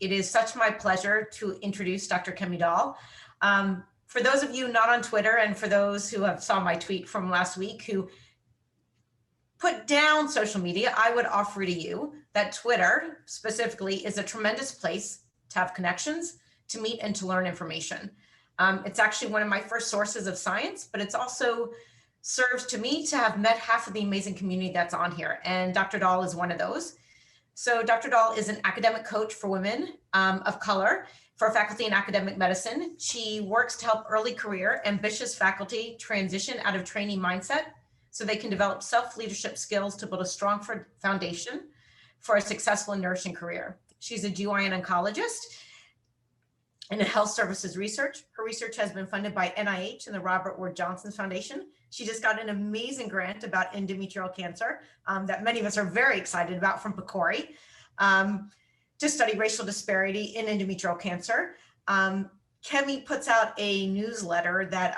It is such my pleasure to introduce Dr. Kemi Doll. For those of you not on Twitter, and for those who have saw my tweet from last week who put down social media, I would offer to you that Twitter specifically is a tremendous place to have connections, to meet, and to learn information. It's actually one of my first sources of science, but it's also serves to me to have met half of the amazing community that's on here. And Dr. Doll is one of those. So Dr. Doll is an academic coach for women of color for faculty in academic medicine. She works to help early career ambitious faculty transition out of trainee mindset so they can develop self-leadership skills to build a strong foundation for a successful and nourishing career. She's a GYN oncologist and in health services research. Her research has been funded by NIH and the Robert Wood Johnson Foundation. She just got an amazing grant about endometrial cancer that many of us are very excited about from PCORI to study racial disparity in endometrial cancer. Kemi puts out a newsletter that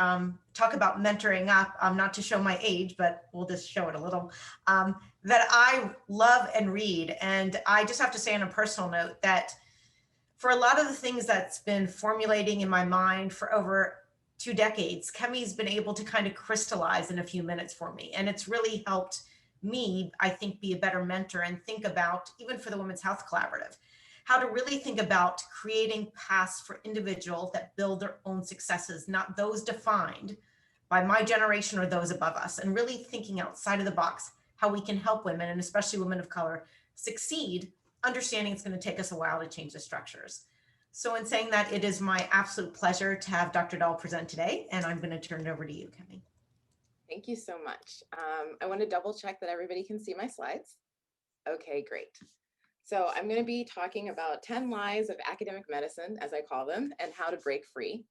talk about mentoring up, not to show my age, but we'll just show it a little, that I love and read. And I just have to say on a personal note that for a lot of the things that's been formulating in my mind for over 2 decades, Kemi's been able to kind of crystallize in a few minutes for me. And it's really helped me, I think, be a better mentor and think about, even for the Women's Health Collaborative, how to really think about creating paths for individuals that build their own successes, not those defined by my generation or those above us, and really thinking outside of the box, how we can help women, and especially women of color, succeed, understanding it's going to take us a while to change the structures. So in saying that, it is my absolute pleasure to have Dr. Doll present today, and I'm going to turn it over to you, Kemi. Thank you so much. I want to double check that everybody can see my slides. Okay, great. So I'm going to be talking about 10 lies of academic medicine, as I call them, and how to break free.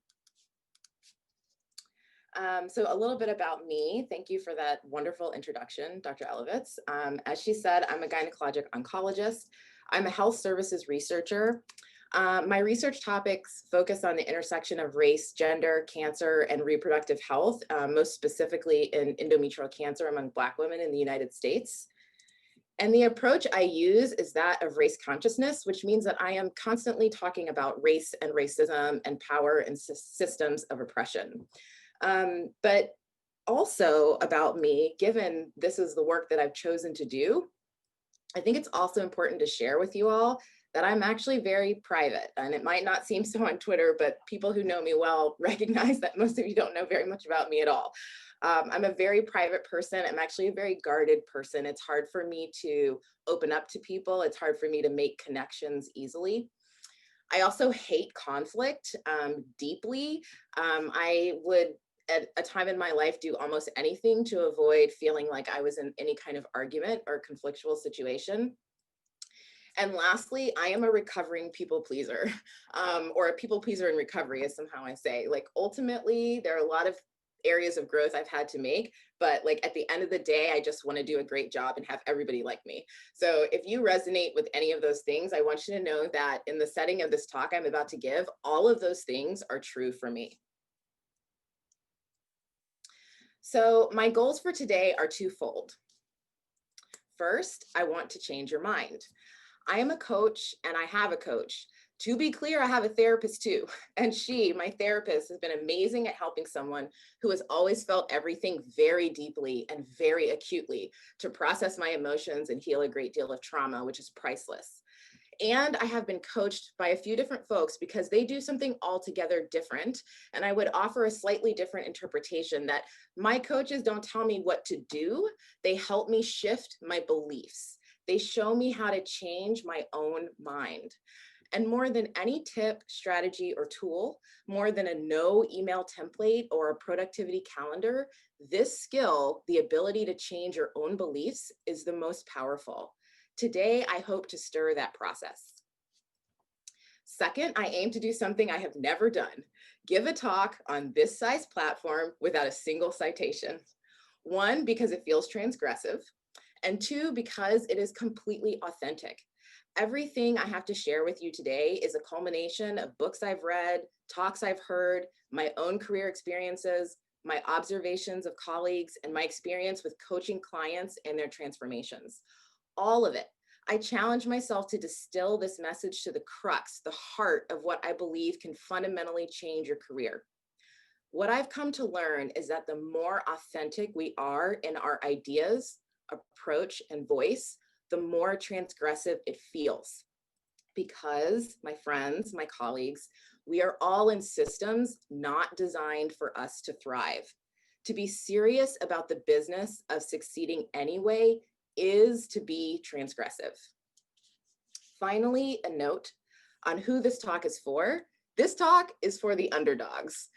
So a little bit about me. Thank you for that wonderful introduction, Dr. Elovitz. As she said, I'm a gynecologic oncologist. I'm a health services researcher. My research topics focus on the intersection of race, gender, cancer, and reproductive health, most specifically in endometrial cancer among Black women in the United States. And the approach I use is that of race consciousness, which means that I am constantly talking about race and racism and power and systems of oppression. But also about me, given this is the work that I've chosen to do, I think it's also important to share with you all that I'm actually very private. And it might not seem so on Twitter, but people who know me well recognize that most of you don't know very much about me at all. I'm a very private person. I'm actually a very guarded person. It's hard for me to open up to people. It's hard for me to make connections easily. I also hate conflict deeply. I would, at a time in my life, do almost anything to avoid feeling like I was in any kind of argument or conflictual situation. And lastly, I am a recovering people pleaser, or a people pleaser in recovery is somehow I say. Like, ultimately, there are a lot of areas of growth I've had to make, but like at the end of the day, I just want to do a great job and have everybody like me. So if you resonate with any of those things, I want you to know that in the setting of this talk I'm about to give, all of those things are true for me. So my goals for today are twofold. First, I want to change your mind. I am a coach and I have a coach. To be clear, I have a therapist too. And she, my therapist, has been amazing at helping someone who has always felt everything very deeply and very acutely to process my emotions and heal a great deal of trauma, which is priceless. And I have been coached by a few different folks because they do something altogether different. And I would offer a slightly different interpretation that my coaches don't tell me what to do. They help me shift my beliefs. They show me how to change my own mind. And more than any tip, strategy, or tool, more than a no email template or a productivity calendar, this skill, the ability to change your own beliefs, is the most powerful. Today, I hope to stir that process. Second, I aim to do something I have never done: give a talk on this size platform without a single citation. One, because it feels transgressive, and two, because it is completely authentic. Everything I have to share with you today is a culmination of books I've read, talks I've heard, my own career experiences, my observations of colleagues, and my experience with coaching clients and their transformations. All of it. I challenge myself to distill this message to the crux, the heart of what I believe can fundamentally change your career. What I've come to learn is that the more authentic we are in our ideas, approach, and voice, the more transgressive it feels. Because, my friends, my colleagues, we are all in systems not designed for us to thrive. To be serious about the business of succeeding anyway is to be transgressive. Finally, a note on who this talk is for. This talk is for the underdogs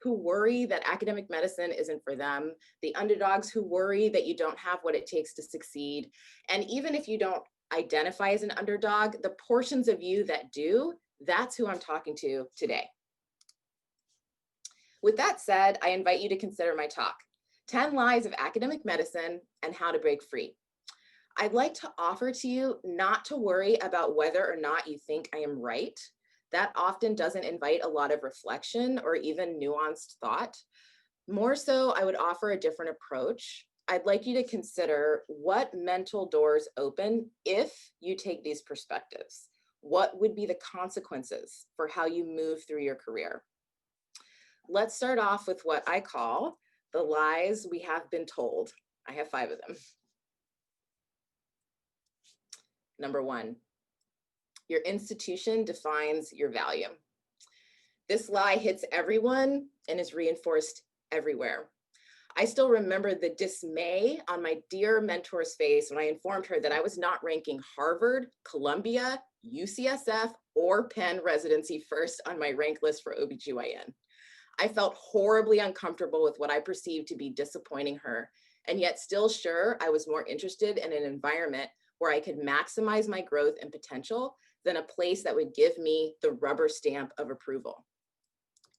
who worry that academic medicine isn't for them, the underdogs who worry that you don't have what it takes to succeed. And even if you don't identify as an underdog, the portions of you that do, that's who I'm talking to today. With that said, I invite you to consider my talk, 10 Lies of Academic Medicine and How to Break Free. I'd like to offer to you not to worry about whether or not you think I am right. That often doesn't invite a lot of reflection or even nuanced thought. More so, I would offer a different approach. I'd like you to consider what mental doors open if you take these perspectives. What would be the consequences for how you move through your career? Let's start off with what I call the lies we have been told. I have 5 of them. Number 1, your institution defines your value. This lie hits everyone and is reinforced everywhere. I still remember the dismay on my dear mentor's face when I informed her that I was not ranking Harvard, Columbia, UCSF, or Penn residency first on my rank list for OBGYN. I felt horribly uncomfortable with what I perceived to be disappointing her, and yet still sure I was more interested in an environment where I could maximize my growth and potential than a place that would give me the rubber stamp of approval.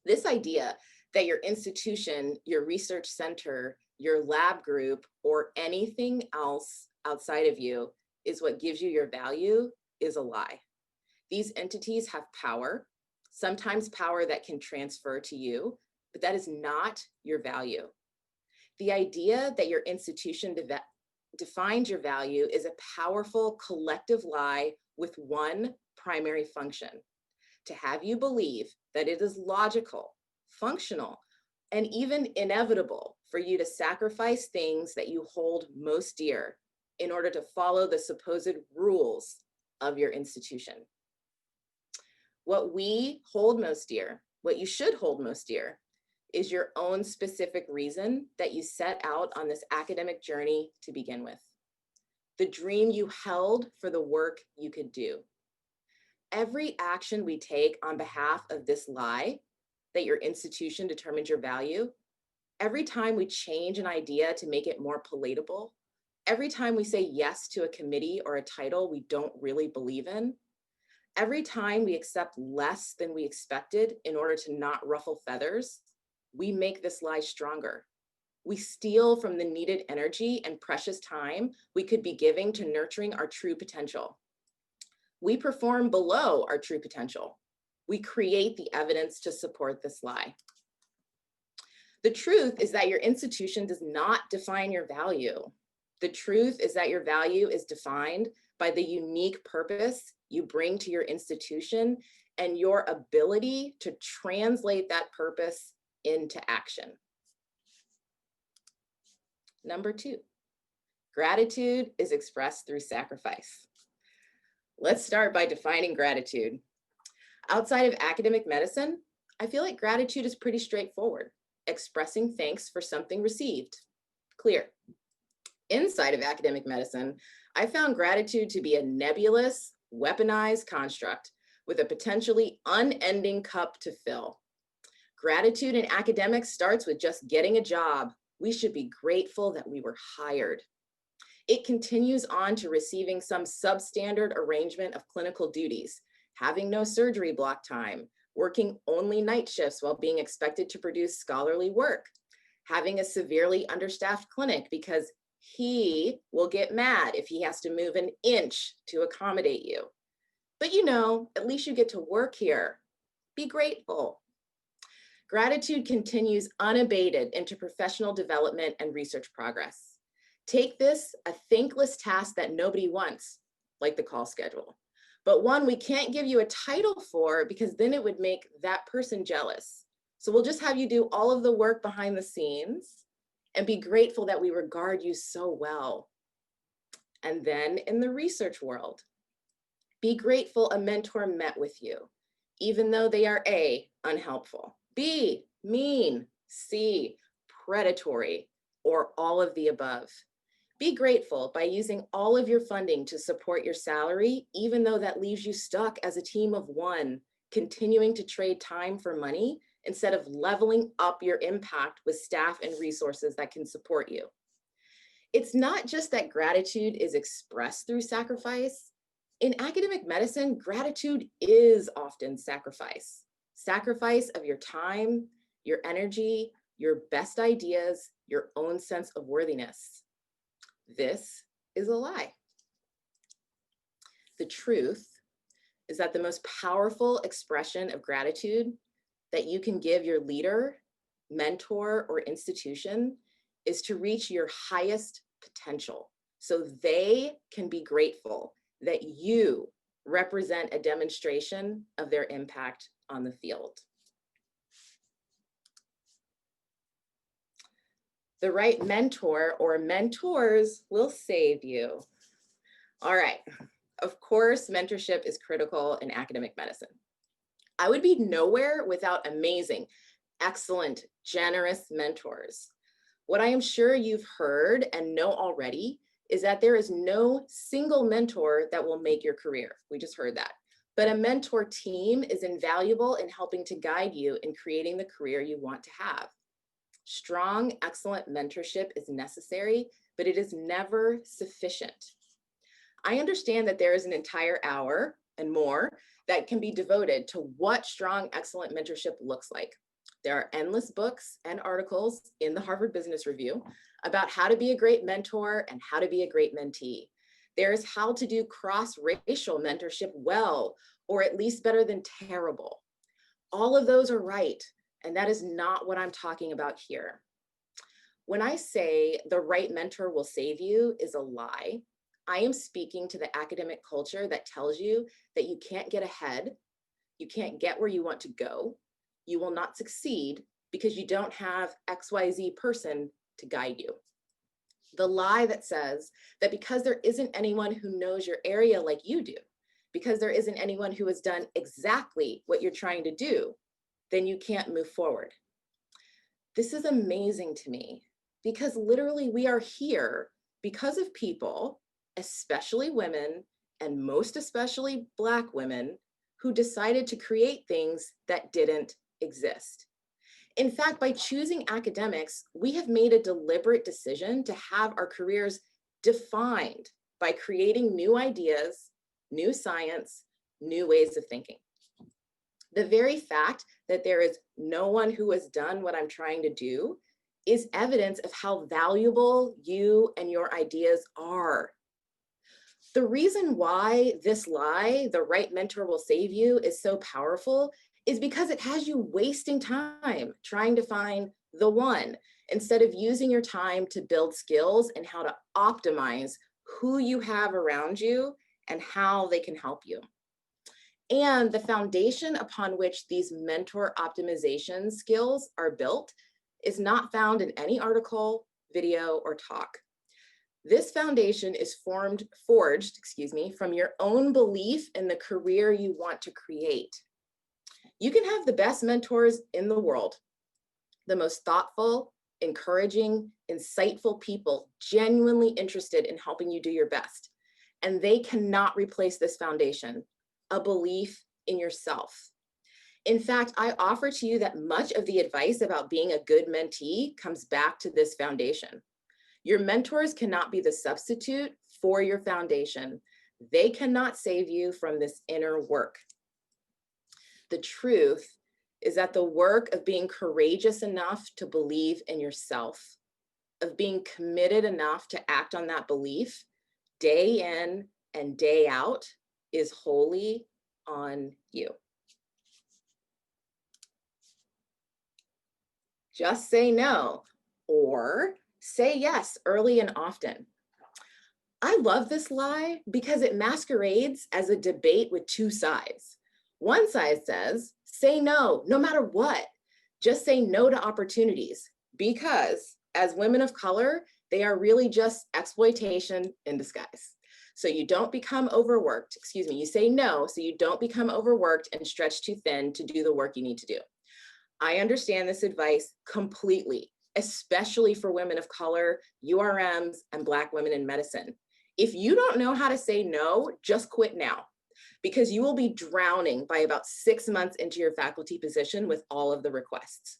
This idea that your institution, your research center, your lab group, or anything else outside of you is what gives you your value is a lie. These entities have power, sometimes power that can transfer to you, but that is not your value. The idea that your institution defines your value is a powerful collective lie with one primary function: to have you believe that it is logical, functional, and even inevitable for you to sacrifice things that you hold most dear in order to follow the supposed rules of your institution. What we hold most dear, what you should hold most dear, is your own specific reason that you set out on this academic journey to begin with. The dream you held for the work you could do. Every action we take on behalf of this lie, that your institution determines your value, every time we change an idea to make it more palatable, every time we say yes to a committee or a title we don't really believe in, every time we accept less than we expected in order to not ruffle feathers, we make this lie stronger. We steal from the needed energy and precious time we could be giving to nurturing our true potential. We perform below our true potential. We create the evidence to support this lie. The truth is that your institution does not define your value. The truth is that your value is defined by the unique purpose you bring to your institution and your ability to translate that purpose into action. Number 2, gratitude is expressed through sacrifice. Let's start by defining gratitude. Outside of academic medicine, I feel like gratitude is pretty straightforward. Expressing thanks for something received. Clear. Inside of academic medicine, I found gratitude to be a nebulous, weaponized construct with a potentially unending cup to fill. Gratitude in academics starts with just getting a job. We should be grateful that we were hired. It continues on to receiving some substandard arrangement of clinical duties, having no surgery block time, working only night shifts while being expected to produce scholarly work, having a severely understaffed clinic because he will get mad if he has to move an inch to accommodate you. But you know, at least you get to work here. Be grateful. Gratitude continues unabated into professional development and research progress. Take this, a thankless task that nobody wants, like the call schedule, but one we can't give you a title for because then it would make that person jealous. So we'll just have you do all of the work behind the scenes and be grateful that we regard you so well. And then in the research world, be grateful a mentor met with you, even though they are A, unhelpful, B, mean, C, predatory, or all of the above. Be grateful by using all of your funding to support your salary, even though that leaves you stuck as a team of one, continuing to trade time for money instead of leveling up your impact with staff and resources that can support you. It's not just that gratitude is expressed through sacrifice. In academic medicine, gratitude is often sacrifice. Sacrifice of your time, your energy, your best ideas, your own sense of worthiness. This is a lie. The truth is that the most powerful expression of gratitude that you can give your leader, mentor, or institution is to reach your highest potential so they can be grateful that you represent a demonstration of their impact on the field. The right mentor or mentors will save you. All right, of course, mentorship is critical in academic medicine. I would be nowhere without amazing, excellent, generous mentors. What I am sure you've heard and know already is that there is no single mentor that will make your career. We just heard that. But a mentor team is invaluable in helping to guide you in creating the career you want to have. Strong, excellent mentorship is necessary, but it is never sufficient. I understand that there is an entire hour and more that can be devoted to what strong, excellent mentorship looks like. There are endless books and articles in the Harvard Business Review about how to be a great mentor and how to be a great mentee. There's how to do cross-racial mentorship well, or at least better than terrible. All of those are right, and that is not what I'm talking about here. When I say the right mentor will save you is a lie, I am speaking to the academic culture that tells you that you can't get ahead, you can't get where you want to go, you will not succeed because you don't have XYZ person to guide you. The lie that says that because there isn't anyone who knows your area like you do, because there isn't anyone who has done exactly what you're trying to do, then you can't move forward. This is amazing to me because literally we are here because of people, especially women, and most especially Black women, who decided to create things that didn't exist. In fact, by choosing academics, we have made a deliberate decision to have our careers defined by creating new ideas, new science, new ways of thinking. The very fact that there is no one who has done what I'm trying to do is evidence of how valuable you and your ideas are. The reason why this lie, the right mentor will save you, is so powerful is because it has you wasting time trying to find the one instead of using your time to build skills and how to optimize who you have around you and how they can help you. And the foundation upon which these mentor optimization skills are built is not found in any article, video, or talk. This foundation is forged from your own belief in the career you want to create. You can have the best mentors in the world, the most thoughtful, encouraging, insightful people genuinely interested in helping you do your best. And they cannot replace this foundation, a belief in yourself. In fact, I offer to you that much of the advice about being a good mentee comes back to this foundation. Your mentors cannot be the substitute for your foundation. They cannot save you from this inner work. The truth is that the work of being courageous enough to believe in yourself, of being committed enough to act on that belief day in and day out, is wholly on you. Just say no, or Say yes early and often. I love this lie because it masquerades as a debate with two sides. One side says, say no, no matter what. Just say no to opportunities because as women of color, they are really just exploitation in disguise. So you don't become overworked, you say no so you don't become overworked and stretched too thin to do the work you need to do. I understand this advice completely, especially for women of color, URMs, and Black women in medicine. If you don't know how to say no, just quit now, because you will be drowning by about 6 months into your faculty position with all of the requests.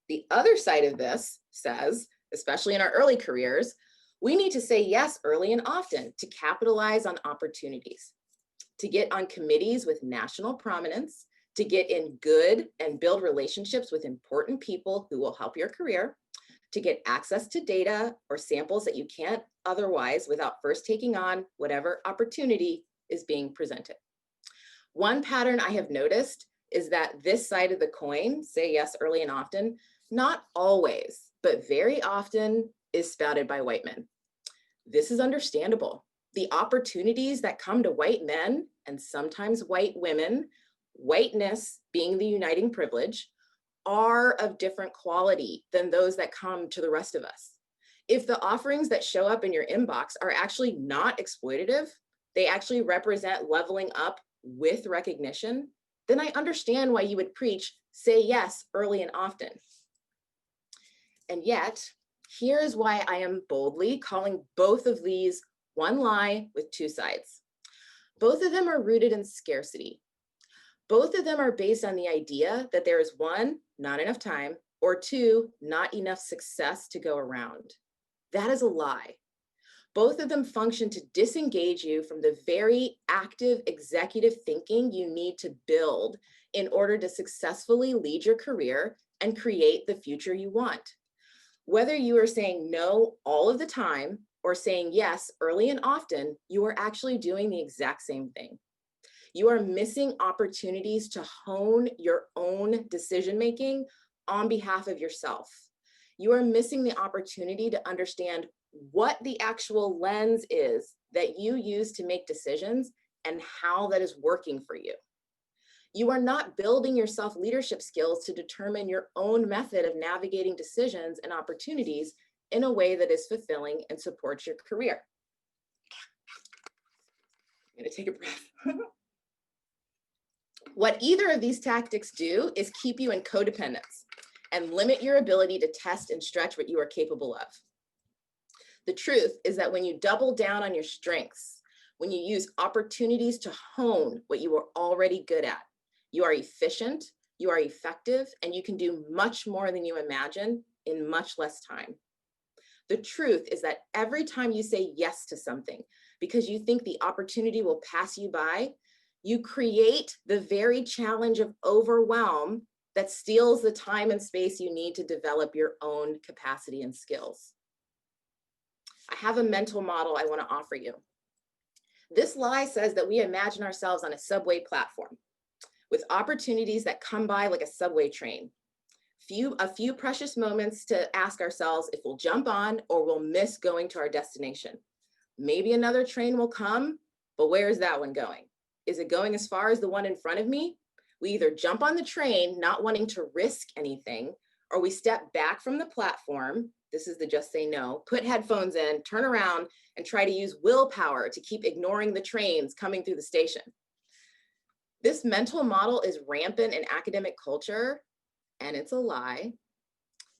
The other side of this says, especially in our early careers, we need to say yes early and often to capitalize on opportunities, to get on committees with national prominence, to get in good and build relationships with important people who will help your career, to get access to data or samples that you can't otherwise without first taking on whatever opportunity is being presented. One pattern I have noticed is that this side of the coin, say yes early and often, not always, but very often is spouted by white men. This is understandable. The opportunities that come to white men and sometimes white women, whiteness being the uniting privilege, are of different quality than those that come to the rest of us. If the offerings that show up in your inbox are actually not exploitative, they actually represent leveling up with recognition, then I understand why you would preach, say yes early and often. And yet, here's why I am boldly calling both of these one lie with two sides. Both of them are rooted in scarcity. Both of them are based on the idea that there is one, not enough time, or two, not enough success to go around. That is a lie. Both of them function to disengage you from the very active executive thinking you need to build in order to successfully lead your career and create the future you want. Whether you are saying no all of the time or saying yes early and often, you are actually doing the exact same thing. You are missing opportunities to hone your own decision-making on behalf of yourself. You are missing the opportunity to understand what the actual lens is that you use to make decisions and how that is working for you. You are not building your self-leadership skills to determine your own method of navigating decisions and opportunities in a way that is fulfilling and supports your career. I'm gonna take a breath. What either of these tactics do is keep you in codependence and limit your ability to test and stretch what you are capable of. The truth is that when you double down on your strengths, when you use opportunities to hone what you are already good at, you are efficient, you are effective, and you can do much more than you imagine in much less time. The truth is that every time you say yes to something because you think the opportunity will pass you by, you create the very challenge of overwhelm that steals the time and space you need to develop your own capacity and skills. I have a mental model I want to offer you. This lie says that we imagine ourselves on a subway platform with opportunities that come by like a subway train. A few precious moments to ask ourselves if we'll jump on or we'll miss going to our destination. Maybe another train will come, but where is that one going? Is it going as far as the one in front of me? We either jump on the train, not wanting to risk anything, or we step back from the platform. This is the just say no, put headphones in, turn around, and try to use willpower to keep ignoring the trains coming through the station. This mental model is rampant in academic culture, and it's a lie.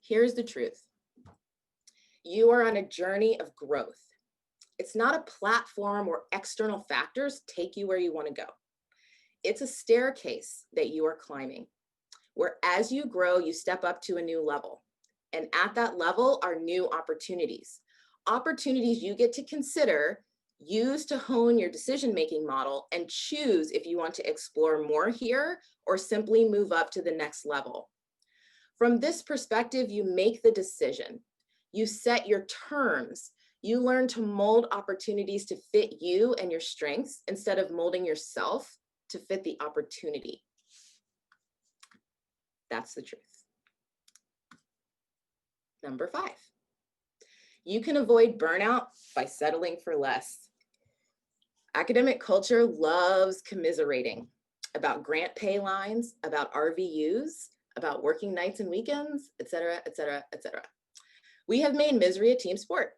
Here's the truth. You are on a journey of growth. It's not a platform where external factors take you where you want to go. It's a staircase that you are climbing, where as you grow, you step up to a new level. And at that level are new opportunities. Opportunities you get to consider, use to hone your decision-making model, and choose if you want to explore more here or simply move up to the next level. From this perspective, you make the decision. You set your terms. You learn to mold opportunities to fit you and your strengths instead of molding yourself to fit the opportunity. That's the truth. Number 5, You can avoid burnout by settling for less. Academic culture loves commiserating about grant pay lines, about RVUs, about working nights and weekends, et cetera, et cetera, et cetera. We have made misery a team sport.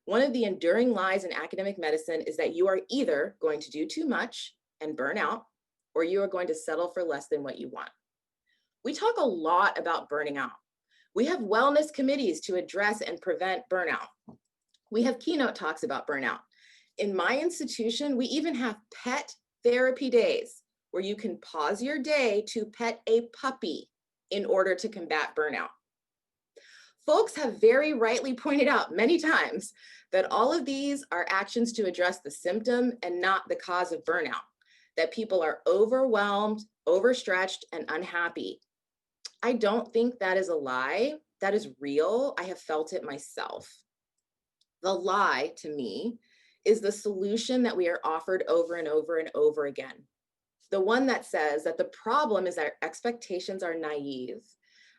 One of the enduring lies in academic medicine is that you are either going to do too much and burn out, or you are going to settle for less than what you want. We talk a lot about burning out. We have wellness committees to address and prevent burnout. We have keynote talks about burnout. In my institution, we even have pet therapy days where you can pause your day to pet a puppy in order to combat burnout. Folks have very rightly pointed out many times that all of these are actions to address the symptom and not the cause of burnout, that people are overwhelmed, overstretched, and unhappy. I don't think that is a lie. That is real. I have felt it myself. The lie, to me, is the solution that we are offered over and over and over again. The one that says that the problem is our expectations are naive,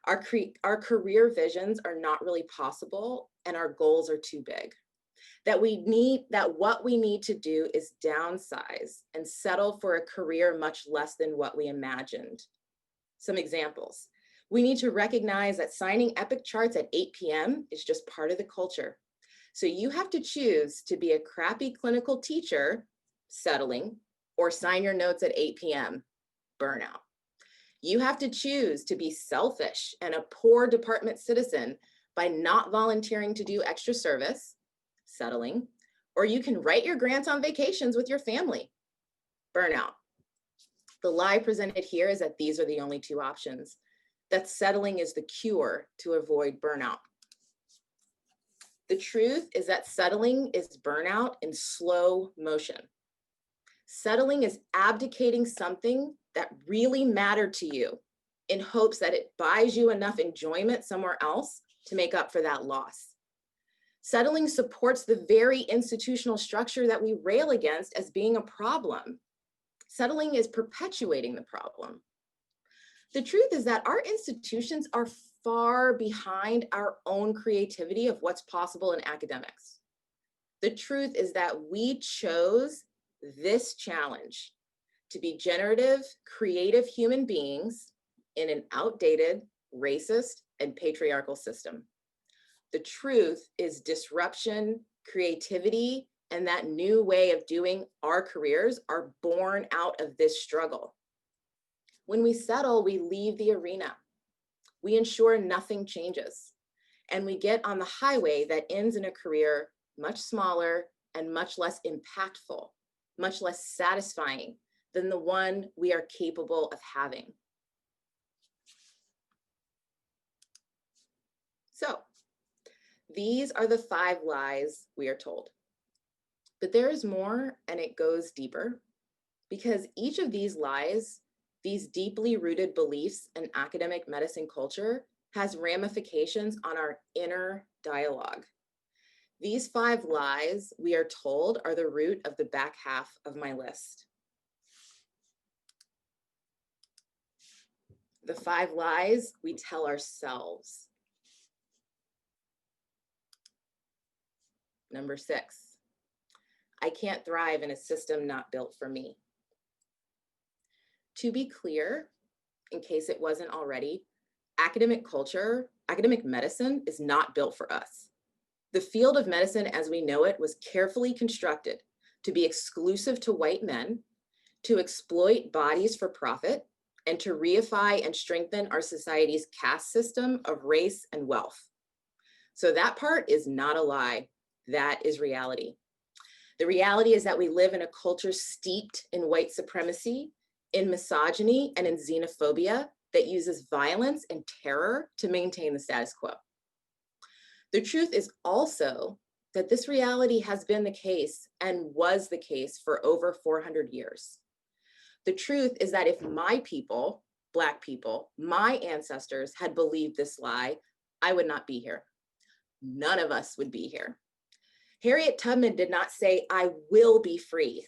our career visions are not really possible, and our goals are too big. That what we need to do is downsize and settle for a career much less than what we imagined. Some examples. We need to recognize that signing epic charts at 8 p.m. is just part of the culture. So you have to choose to be a crappy clinical teacher, settling, or sign your notes at 8 p.m., burnout. You have to choose to be selfish and a poor department citizen by not volunteering to do extra service, settling, or you can write your grants on vacations with your family, burnout. The lie presented here is that these are the only two options, that settling is the cure to avoid burnout. The truth is that settling is burnout in slow motion. Settling is abdicating something that really mattered to you in hopes that it buys you enough enjoyment somewhere else to make up for that loss. Settling supports the very institutional structure that we rail against as being a problem. Settling is perpetuating the problem. The truth is that our institutions are far behind our own creativity of what's possible in academics. The truth is that we chose this challenge to be generative, creative human beings in an outdated, racist, and patriarchal system. The truth is disruption, creativity, and that new way of doing our careers are born out of this struggle. When we settle, we leave the arena. We ensure nothing changes. And we get on the highway that ends in a career much smaller and much less impactful, much less satisfying than the one we are capable of having. So, these are the 5 lies we are told. But there is more, and it goes deeper, because each of these lies, these deeply rooted beliefs in academic medicine culture, has ramifications on our inner dialogue. These 5 lies, we are told, are the root of the back half of my list. The 5 lies we tell ourselves. Number 6, I can't thrive in a system not built for me. To be clear, in case it wasn't already, academic medicine is not built for us. The field of medicine as we know it was carefully constructed to be exclusive to white men, to exploit bodies for profit, and to reify and strengthen our society's caste system of race and wealth. So that part is not a lie. That is reality. The reality is that we live in a culture steeped in white supremacy, in misogyny, and in xenophobia that uses violence and terror to maintain the status quo. The truth is also that this reality has been the case and was the case for over 400 years. The truth is that if my people, Black people, my ancestors had believed this lie, I would not be here. None of us would be here. Harriet Tubman did not say, I will be free.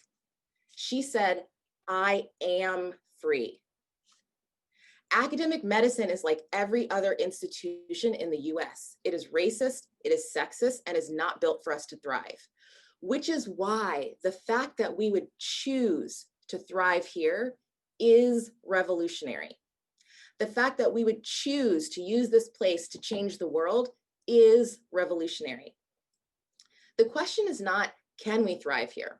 She said, I am free. Academic medicine is like every other institution in the US. It is racist, it is sexist, and is not built for us to thrive. Which is why the fact that we would choose to thrive here is revolutionary. The fact that we would choose to use this place to change the world is revolutionary. The question is not, can we thrive here?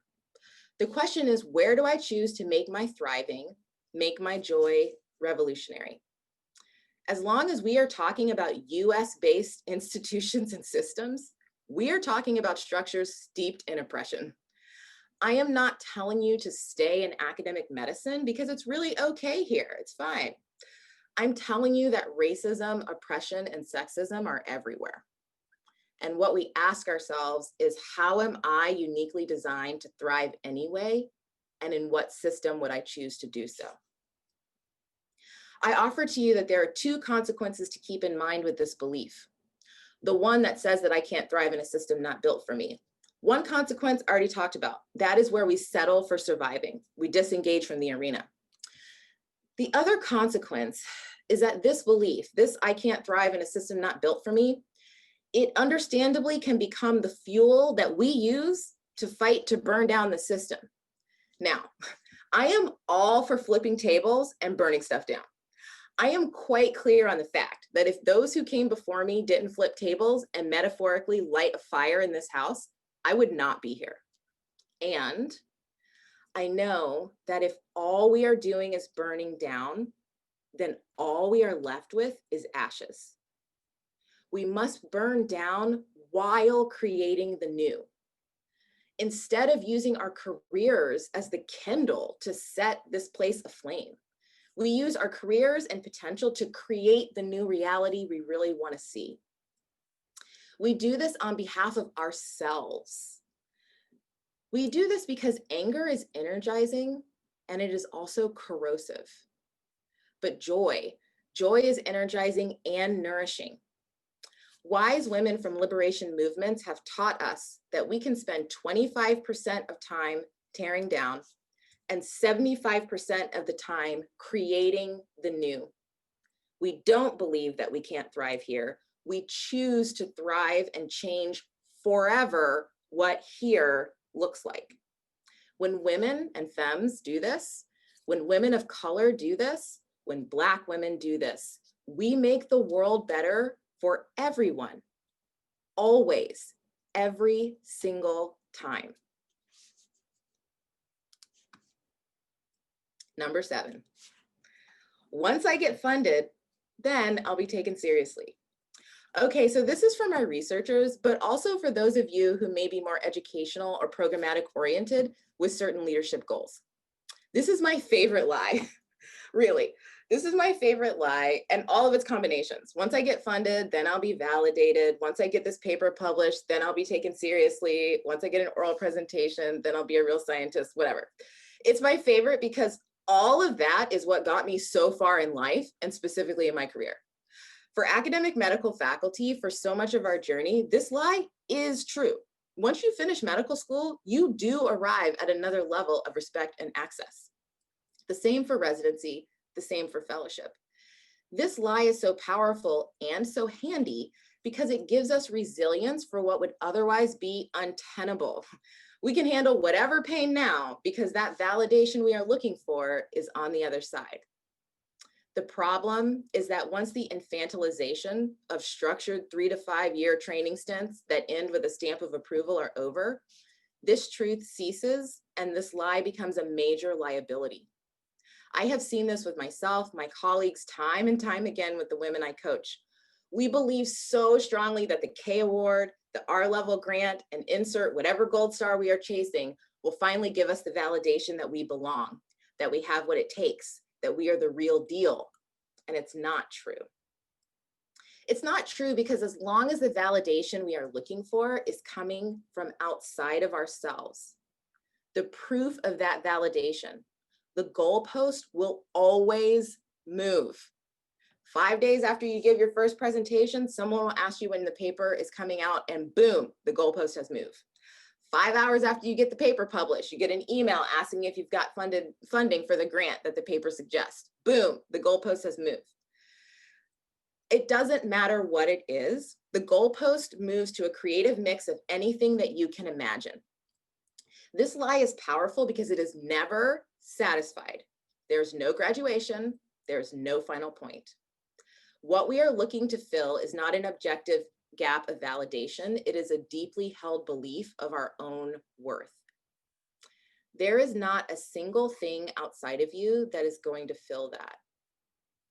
The question is, where do I choose to make my thriving, make my joy revolutionary? As long as we are talking about US-based institutions and systems, we are talking about structures steeped in oppression. I am not telling you to stay in academic medicine because it's really okay here, it's fine. I'm telling you that racism, oppression, and sexism are everywhere. And what we ask ourselves is, how am I uniquely designed to thrive anyway? And in what system would I choose to do so? I offer to you that there are two consequences to keep in mind with this belief. The one that says that I can't thrive in a system not built for me. One consequence I already talked about. That is where we settle for surviving. We disengage from the arena. The other consequence is that this belief, this I can't thrive in a system not built for me, it understandably can become the fuel that we use to fight to burn down the system. Now, I am all for flipping tables and burning stuff down. I am quite clear on the fact that if those who came before me didn't flip tables and metaphorically light a fire in this house, I would not be here. And I know that if all we are doing is burning down, then all we are left with is ashes. We must burn down while creating the new. Instead of using our careers as the kindle to set this place aflame, we use our careers and potential to create the new reality we really want to see. We do this on behalf of ourselves. We do this because anger is energizing and it is also corrosive. But joy is energizing and nourishing. Wise women from liberation movements have taught us that we can spend 25% of time tearing down and 75% of the time creating the new. We don't believe that we can't thrive here. We choose to thrive and change forever what here looks like. When women and femmes do this, when women of color do this, when Black women do this, we make the world better for everyone, always, every single time. Number 7, once I get funded, then I'll be taken seriously. Okay, so this is for my researchers, but also for those of you who may be more educational or programmatic oriented with certain leadership goals. This is my favorite lie, really. This is my favorite lie and all of its combinations. Once I get funded, then I'll be validated. Once I get this paper published, then I'll be taken seriously. Once I get an oral presentation, then I'll be a real scientist, whatever. It's my favorite because all of that is what got me so far in life and specifically in my career. For academic medical faculty, for so much of our journey, this lie is true. Once you finish medical school, you do arrive at another level of respect and access. The same for residency, the same for fellowship. This lie is so powerful and so handy because it gives us resilience for what would otherwise be untenable. We can handle whatever pain now because that validation we are looking for is on the other side. The problem is that once the infantilization of structured 3 to 5 year training stints that end with a stamp of approval are over, this truth ceases and this lie becomes a major liability. I have seen this with myself, my colleagues, time and time again with the women I coach. We believe so strongly that the K Award, the R-level grant, and insert whatever gold star we are chasing will finally give us the validation that we belong, that we have what it takes, that we are the real deal. And it's not true. It's not true because as long as the validation we are looking for is coming from outside of ourselves, the proof of that validation, the goalpost will always move. 5 days after you give your first presentation, someone will ask you when the paper is coming out and boom, the goalpost has moved. 5 hours after you get the paper published, you get an email asking if you've got funding for the grant that the paper suggests. Boom, the goalpost has moved. It doesn't matter what it is. The goalpost moves to a creative mix of anything that you can imagine. This lie is powerful because it is never satisfied. There's no graduation. There's no final point. What we are looking to fill is not an objective gap of validation. It is a deeply held belief of our own worth. There is not a single thing outside of you that is going to fill that.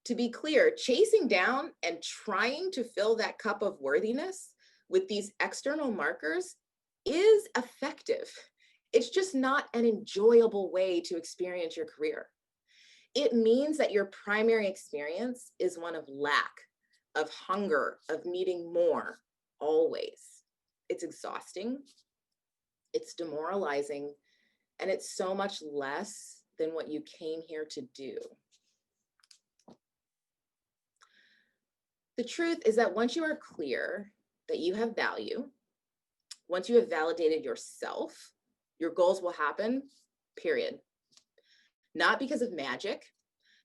To be clear, chasing down and trying to fill that cup of worthiness with these external markers is effective. It's just not an enjoyable way to experience your career. It means that your primary experience is one of lack, of hunger, of needing more, always. It's exhausting, it's demoralizing, and it's so much less than what you came here to do. The truth is that once you are clear that you have value, once you have validated yourself, your goals will happen, period. Not because of magic,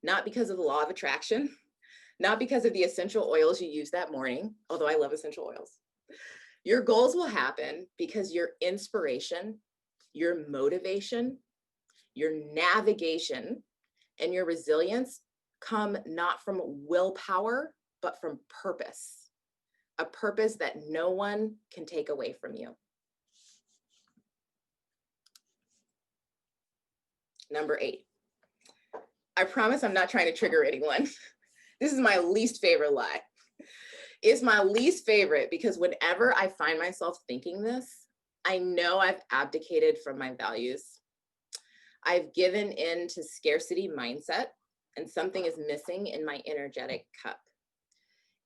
not because of the law of attraction, not because of the essential oils you use that morning, although I love essential oils. Your goals will happen because your inspiration, your motivation, your navigation, and your resilience come not from willpower, but from purpose, a purpose that no one can take away from you. Number 8. I promise I'm not trying to trigger anyone. This is my least favorite lie. It's my least favorite because whenever I find myself thinking this, I know I've abdicated from my values. I've given in to scarcity mindset, and something is missing in my energetic cup.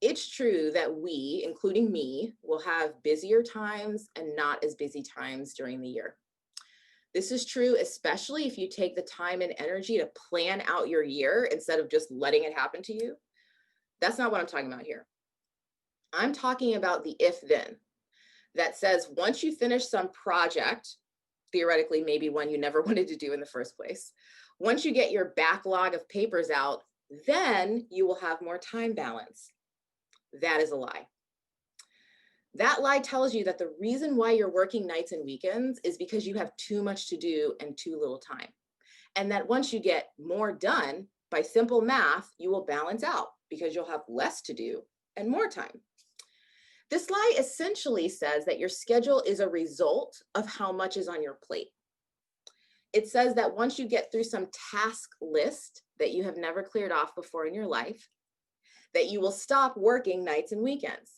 It's true that we, including me, will have busier times and not as busy times during the year. This is true, especially if you take the time and energy to plan out your year instead of just letting it happen to you. That's not what I'm talking about here. I'm talking about the if-then that says once you finish some project, theoretically maybe one you never wanted to do in the first place, once you get your backlog of papers out, then you will have more time balance. That is a lie. That lie tells you that the reason why you're working nights and weekends is because you have too much to do and too little time. And that once you get more done, by simple math, you will balance out because you'll have less to do and more time. This lie essentially says that your schedule is a result of how much is on your plate. It says that once you get through some task list that you have never cleared off before in your life, that you will stop working nights and weekends.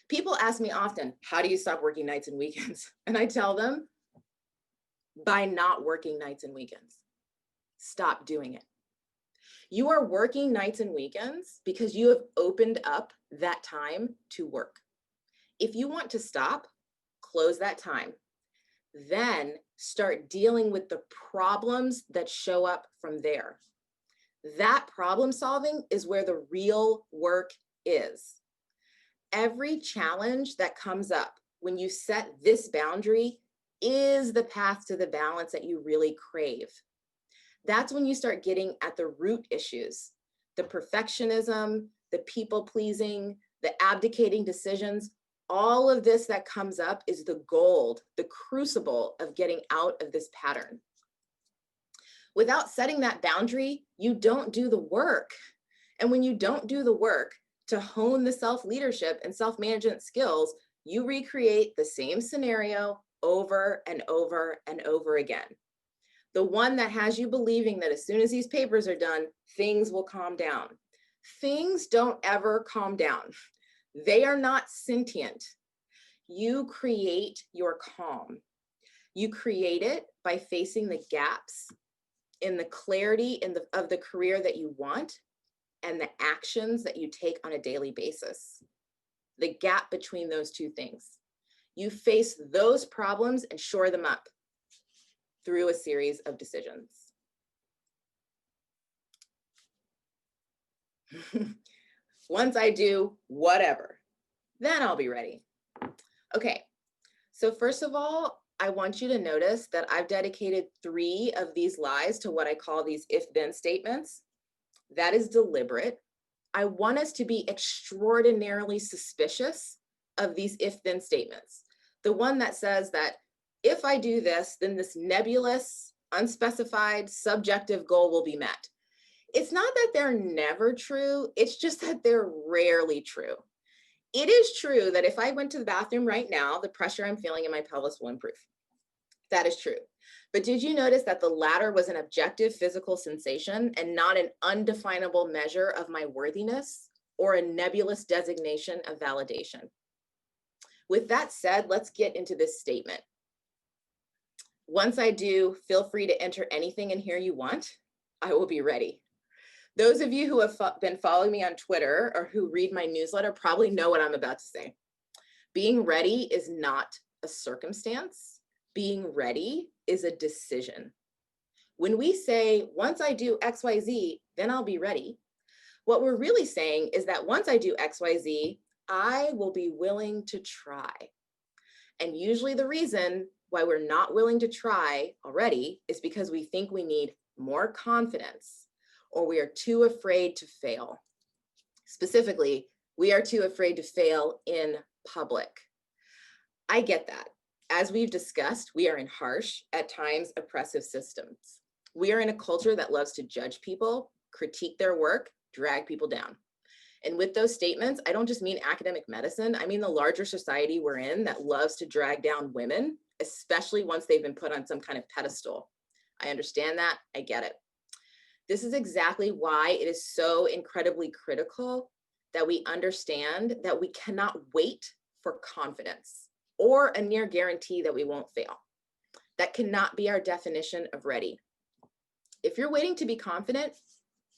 People ask me often, how do you stop working nights and weekends? And I tell them, by not working nights and weekends. Stop doing it. You are working nights and weekends because you have opened up that time to work. If you want to stop, close that time. Then start dealing with the problems that show up from there. That problem solving is where the real work is. Every challenge that comes up when you set this boundary is the path to the balance that you really crave. That's when you start getting at the root issues, the perfectionism, the people pleasing, the abdicating decisions. All of this that comes up is the gold, the crucible of getting out of this pattern. Without setting that boundary, you don't do the work. And when you don't do the work to hone the self-leadership and self-management skills, you recreate the same scenario over and over and over again. The one that has you believing that as soon as these papers are done, things will calm down. Things don't ever calm down. They are not sentient. You create your calm. You create it by facing the gaps in the clarity of the career that you want and the actions that you take on a daily basis. The gap between those two things. You face those problems and shore them up through a series of decisions. Once I do whatever, then I'll be ready. Okay, So first of all, I want you to notice that I've dedicated 3 of these lies to what I call these if-then statements. That is deliberate. I want us to be extraordinarily suspicious of these if-then statements. The one that says that if I do this, then this nebulous, unspecified, subjective goal will be met. It's not that they're never true, it's just that they're rarely true. It is true that if I went to the bathroom right now, the pressure I'm feeling in my pelvis will improve. That is true. But did you notice that the latter was an objective physical sensation and not an undefinable measure of my worthiness or a nebulous designation of validation? With that said, let's get into this statement. Once I do, feel free to enter anything in here you want. I will be ready. Those of you who have been following me on Twitter or who read my newsletter probably know what I'm about to say. Being ready is not a circumstance. Being ready is a decision. When we say, once I do XYZ, then I'll be ready, what we're really saying is that once I do XYZ, I will be willing to try. And usually the reason why we're not willing to try already is because we think we need more confidence, or we are too afraid to fail. Specifically, we are too afraid to fail in public. I get that. As we've discussed, we are in harsh, at times oppressive systems. We are in a culture that loves to judge people, critique their work, drag people down. And with those statements, I don't just mean academic medicine, I mean the larger society we're in that loves to drag down women, especially once they've been put on some kind of pedestal. I understand that, I get it. This is exactly why it is so incredibly critical that we understand that we cannot wait for confidence or a near guarantee that we won't fail. That cannot be our definition of ready. If you're waiting to be confident,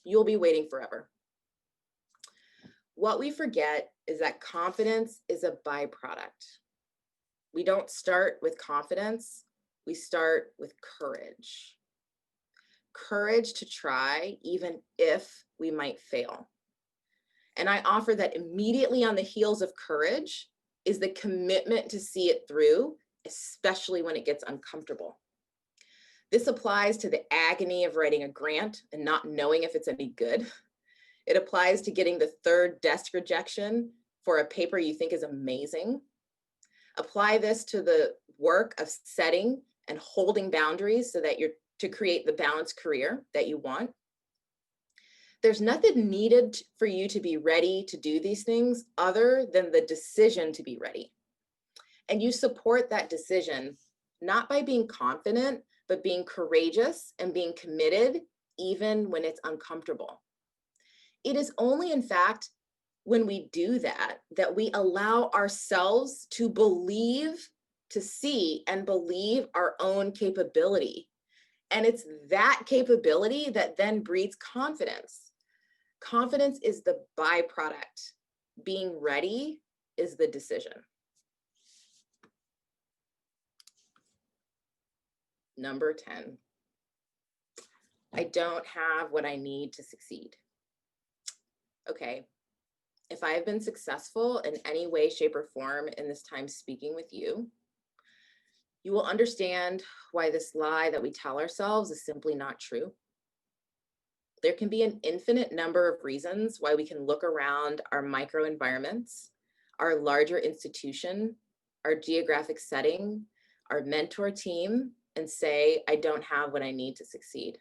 you'll be waiting forever. What we forget is that confidence is a byproduct. We don't start with confidence, we start with courage. Courage to try, even if we might fail. And I offer that immediately on the heels of courage is the commitment to see it through, especially when it gets uncomfortable. This applies to the agony of writing a grant and not knowing if it's any good. It applies to getting the 3rd desk rejection for a paper you think is amazing. Apply this to the work of setting and holding boundaries so that to create the balanced career that you want. There's nothing needed for you to be ready to do these things other than the decision to be ready. And you support that decision not by being confident, but being courageous and being committed even when it's uncomfortable. It is only, in fact, when we do that, that we allow ourselves to believe, to see and believe our own capability. And it's that capability that then breeds confidence. Confidence is the byproduct. Being ready is the decision. Number 10, I don't have what I need to succeed. Okay, if I have been successful in any way, shape, or form in this time speaking with you, you will understand why this lie that we tell ourselves is simply not true. There can be an infinite number of reasons why we can look around our microenvironments, our larger institution, our geographic setting, our mentor team, and say, I don't have what I need to succeed.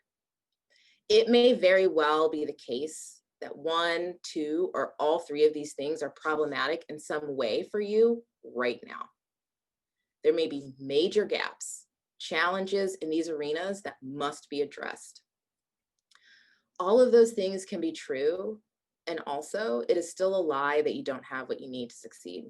It may very well be the case that 1, 2, or all 3 of these things are problematic in some way for you right now. There may be major gaps, challenges in these arenas that must be addressed. All of those things can be true, and also it is still a lie that you don't have what you need to succeed.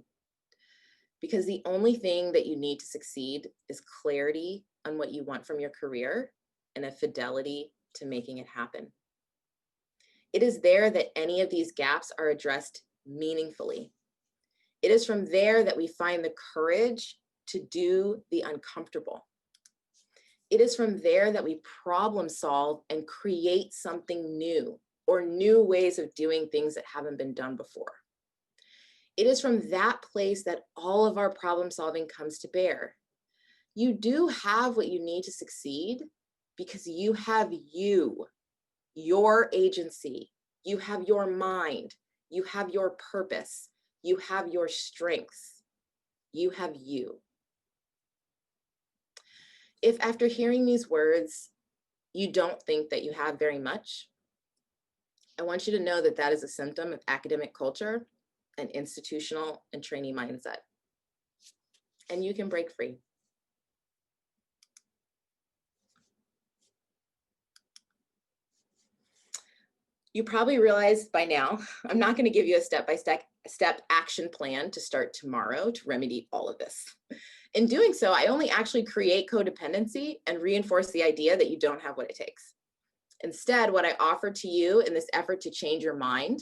Because the only thing that you need to succeed is clarity on what you want from your career and a fidelity to making it happen. It is there that any of these gaps are addressed meaningfully. It is from there that we find the courage to do the uncomfortable. It is from there that we problem solve and create something new or new ways of doing things that haven't been done before. It is from that place that all of our problem solving comes to bear. You do have what you need to succeed because you have your agency, you have your mind, you have your purpose, you have your strengths, you have you. If after hearing these words, you don't think that you have very much, I want you to know that that is a symptom of academic culture and institutional and trainee mindset. And you can break free. You probably realized by now, I'm not going to give you a step-by-step action plan to start tomorrow to remedy all of this. In doing so, I only actually create codependency and reinforce the idea that you don't have what it takes. Instead, what I offer to you in this effort to change your mind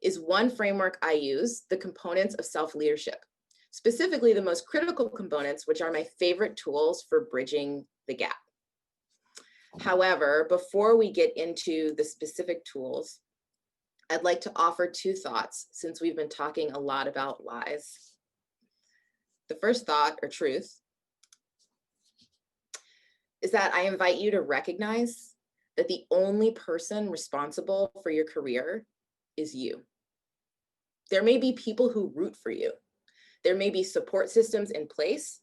is one framework I use, the components of self-leadership, specifically the most critical components, which are my favorite tools for bridging the gap. However, before we get into the specific tools, I'd like to offer two thoughts since we've been talking a lot about lies. The first thought or truth is that I invite you to recognize that the only person responsible for your career is you. There may be people who root for you. There may be support systems in place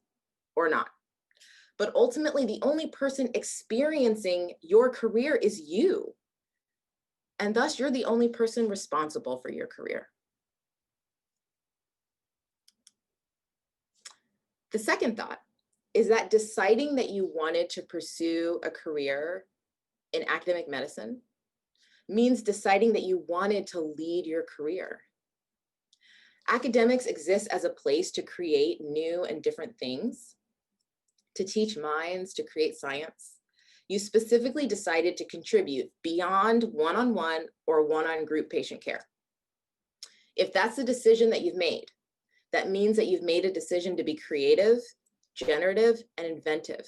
or not. But ultimately, the only person experiencing your career is you. And thus, you're the only person responsible for your career. The second thought is that deciding that you wanted to pursue a career in academic medicine means deciding that you wanted to lead your career. Academics exist as a place to create new and different things, to teach minds, to create science. You specifically decided to contribute beyond one-on-one or one-on-group patient care. If that's the decision that you've made, that means that you've made a decision to be creative, generative, and inventive.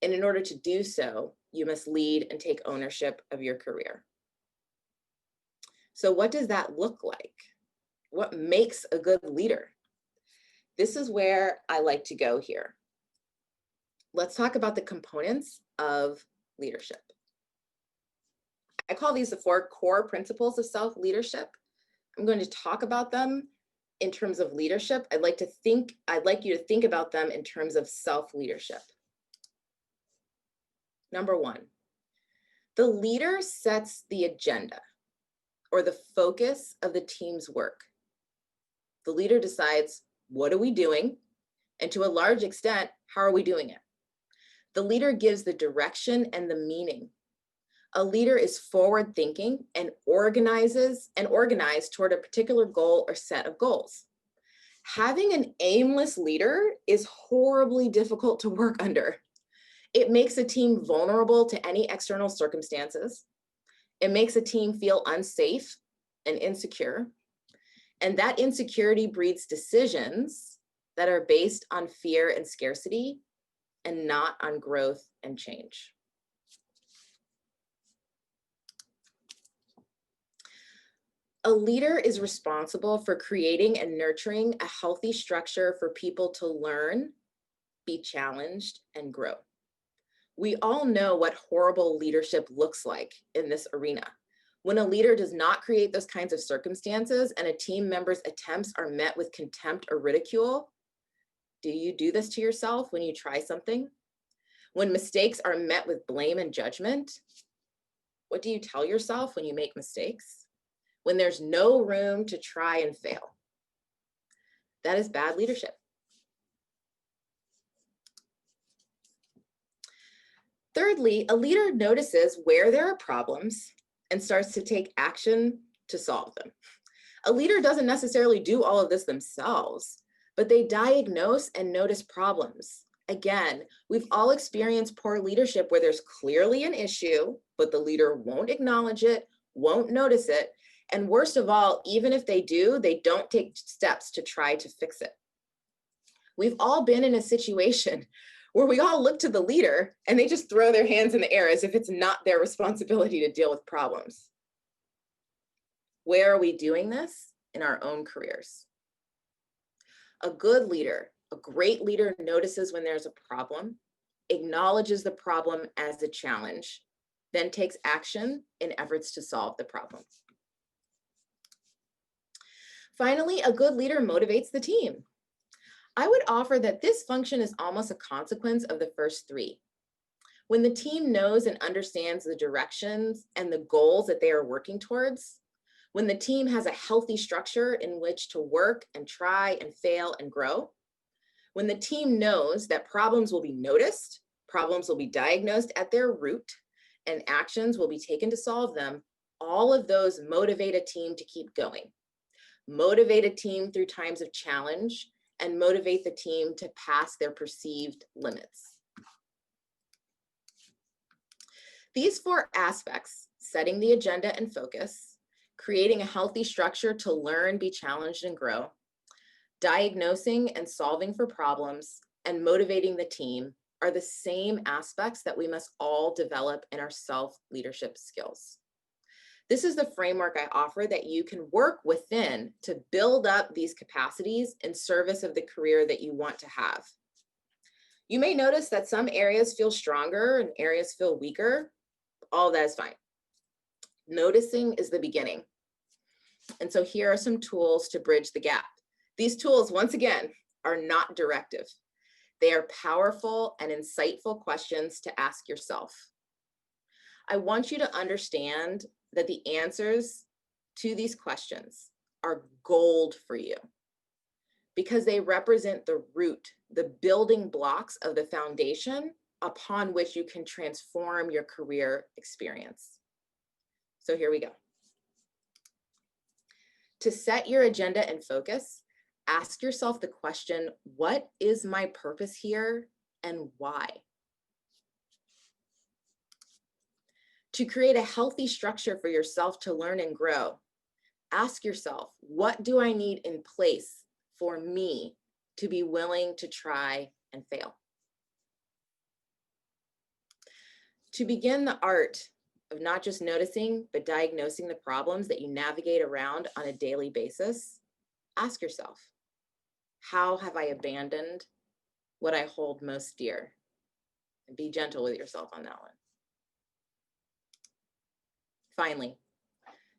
And in order to do so, you must lead and take ownership of your career. So what does that look like? What makes a good leader? This is where I like to go here. Let's talk about the components of leadership. I call these the 4 core principles of self-leadership. I'm going to talk about them in terms of leadership. I'd like you to think about them in terms of self-leadership. Number 1, the leader sets the agenda or the focus of the team's work. The leader decides, what are we doing? And to a large extent, how are we doing it? The leader gives the direction and the meaning. A leader is forward thinking and organized toward a particular goal or set of goals. Having an aimless leader is horribly difficult to work under. It makes a team vulnerable to any external circumstances. It makes a team feel unsafe and insecure. And that insecurity breeds decisions that are based on fear and scarcity and not on growth and change. A leader is responsible for creating and nurturing a healthy structure for people to learn, be challenged, and grow. We all know what horrible leadership looks like in this arena. When a leader does not create those kinds of circumstances and a team member's attempts are met with contempt or ridicule, do you do this to yourself when you try something? When mistakes are met with blame and judgment, what do you tell yourself when you make mistakes? When there's no room to try and fail? That is bad leadership. Thirdly, a leader notices where there are problems and starts to take action to solve them. A leader doesn't necessarily do all of this themselves, but they diagnose and notice problems. Again, we've all experienced poor leadership where there's clearly an issue, but the leader won't acknowledge it, won't notice it, and worst of all, even if they do, they don't take steps to try to fix it. We've all been in a situation where we all look to the leader and they just throw their hands in the air as if it's not their responsibility to deal with problems. Where are we doing this? In our own careers. A good leader, a great leader notices when there's a problem, acknowledges the problem as a challenge, then takes action in efforts to solve the problem. Finally, a good leader motivates the team. I would offer that this function is almost a consequence of the first three. When the team knows and understands the directions and the goals that they are working towards, when the team has a healthy structure in which to work and try and fail and grow, when the team knows that problems will be noticed, problems will be diagnosed at their root, and actions will be taken to solve them, all of those motivate a team to keep going. Motivate a team through times of challenge, and motivate the team to pass their perceived limits. These four aspects, setting the agenda and focus, creating a healthy structure to learn, be challenged, and grow, diagnosing and solving for problems, and motivating the team, are the same aspects that we must all develop in our self-leadership skills. This is the framework I offer that you can work within to build up these capacities in service of the career that you want to have. You may notice that some areas feel stronger and areas feel weaker. All that is fine. Noticing is the beginning. And so here are some tools to bridge the gap. These tools, once again, are not directive. They are powerful and insightful questions to ask yourself. I want you to understand that the answers to these questions are gold for you because they represent the root, the building blocks of the foundation upon which you can transform your career experience. So here we go. To set your agenda and focus, ask yourself the question, what is my purpose here and why? To create a healthy structure for yourself to learn and grow, ask yourself, what do I need in place for me to be willing to try and fail? To begin the art of not just noticing, but diagnosing the problems that you navigate around on a daily basis, ask yourself, how have I abandoned what I hold most dear? And be gentle with yourself on that one. Finally,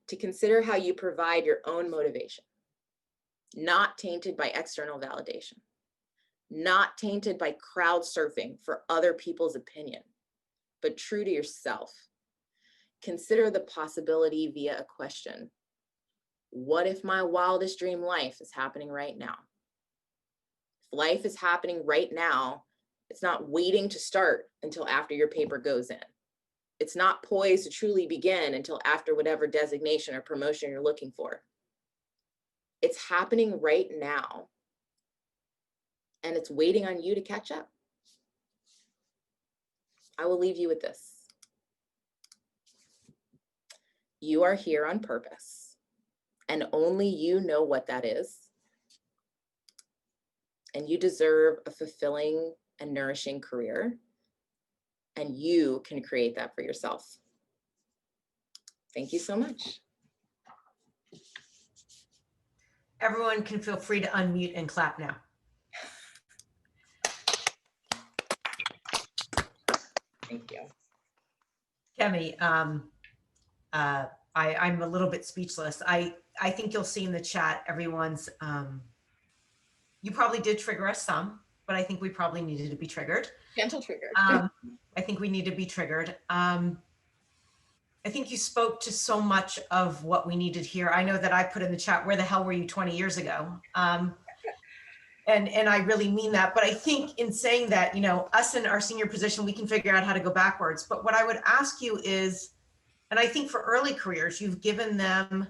to consider how you provide your own motivation, not tainted by external validation, not tainted by crowd surfing for other people's opinion, but true to yourself. Consider the possibility via a question. What if my wildest dream life is happening right now? If life is happening right now, it's not waiting to start until after your paper goes in. It's not poised to truly begin until after whatever designation or promotion you're looking for. It's happening right now, and it's waiting on you to catch up. I will leave you with this. You are here on purpose, and only you know what that is. And you deserve a fulfilling and nourishing career, and you can create that for yourself. Thank you so much. Everyone can feel free to unmute and clap now. Thank you. Kemi, I'm a little bit speechless. I think you'll see in the chat, everyone's, you probably did trigger us some, but I think we probably needed to be triggered. Gentle trigger. I think we need to be triggered. I think you spoke to so much of what we needed here. I know that I put in the chat, where the hell were you 20 years ago? And I really mean that. But I think in saying that, you know, us in our senior position, we can figure out how to go backwards. But what I would ask you is, and I think for early careers, you've given them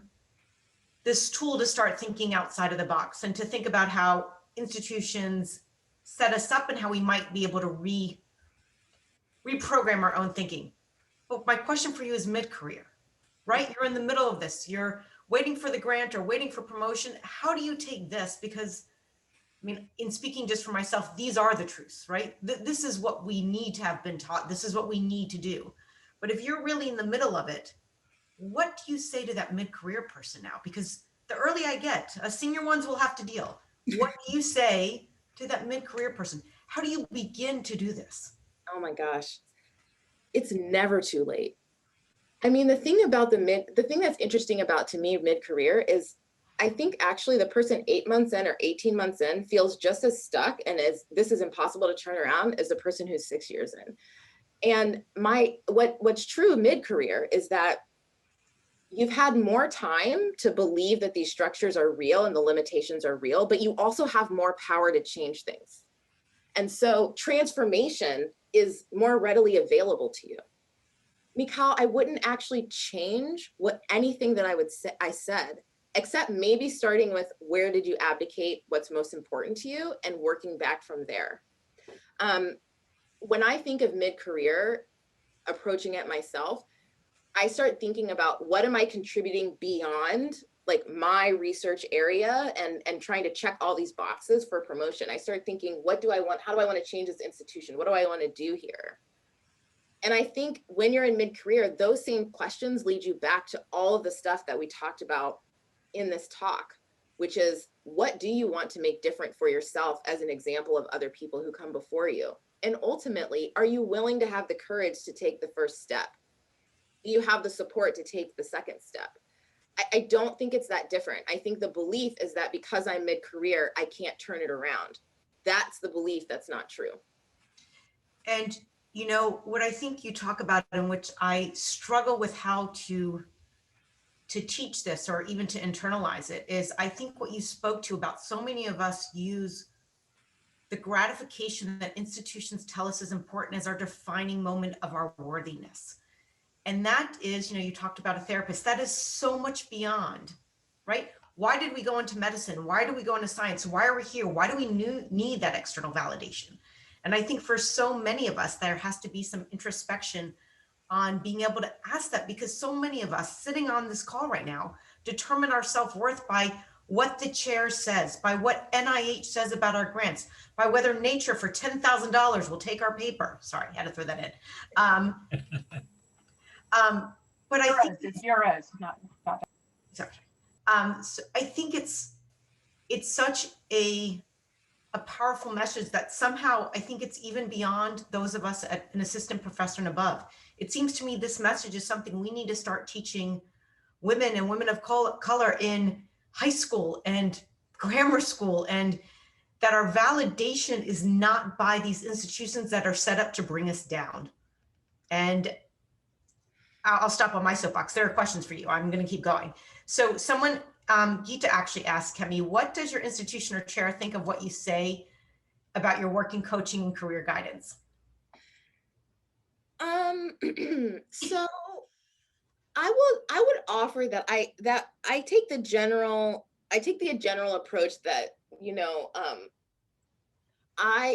this tool to start thinking outside of the box and to think about how institutions set us up and how we might be able to reprogram our own thinking. But my question for you is mid-career, right? You're in the middle of this. You're waiting for the grant or waiting for promotion. How do you take this? Because, I mean, in speaking just for myself, these are the truths, right? This is what we need to have been taught. This is what we need to do. But if you're really in the middle of it, what do you say to that mid-career person now? Because the early I get, senior ones will have to deal. What do you say to that mid-career person? How do you begin to do this? Oh my gosh, it's never too late. I mean, the thing that's interesting about to me mid-career is I think actually the person 8 months in or 18 months in feels just as stuck and as this is impossible to turn around as the person who's 6 years in. And what's true mid-career is that you've had more time to believe that these structures are real and the limitations are real, but you also have more power to change things. And so transformation is more readily available to you. Mikhail, I wouldn't actually change anything that I said, except maybe starting with where did you abdicate, what's most important to you, and working back from there. When I think of mid-career, approaching it myself, I start thinking about what am I contributing beyond like my research area and trying to check all these boxes for promotion. I start thinking, what do I want? How do I want to change this institution? What do I want to do here? And I think when you're in mid-career, those same questions lead you back to all of the stuff that we talked about in this talk, which is what do you want to make different for yourself as an example of other people who come before you? And ultimately, are you willing to have the courage to take the first step? Do you have the support to take the second step? I don't think it's that different. I think the belief is that because I'm mid-career, I can't turn it around. That's the belief that's not true. And you know, what I think you talk about, in which I struggle with how to teach this or even to internalize it, is I think what you spoke to about so many of us use the gratification that institutions tell us is important as our defining moment of our worthiness. And that is, you know, you talked about a therapist, that is so much beyond, right? Why did we go into medicine? Why do we go into science? Why are we here? Why do we need that external validation? And I think for so many of us, there has to be some introspection on being able to ask that, because so many of us sitting on this call right now determine our self-worth by what the chair says, by what NIH says about our grants, by whether Nature for $10,000 will take our paper. Sorry, I had to throw that in. But I think it's euros, not sorry. So I think it's such a powerful message that somehow I think it's even beyond those of us at an assistant professor and above. It seems to me this message is something we need to start teaching women and women of color in high school and grammar school, and that our validation is not by these institutions that are set up to bring us down. And I'll stop on my soapbox. There are questions for you. I'm going to keep going. So someone, Geeta actually asked, Kemi, what does your institution or chair think of what you say about your work in coaching and career guidance? So I would offer that I take the general approach that, you know,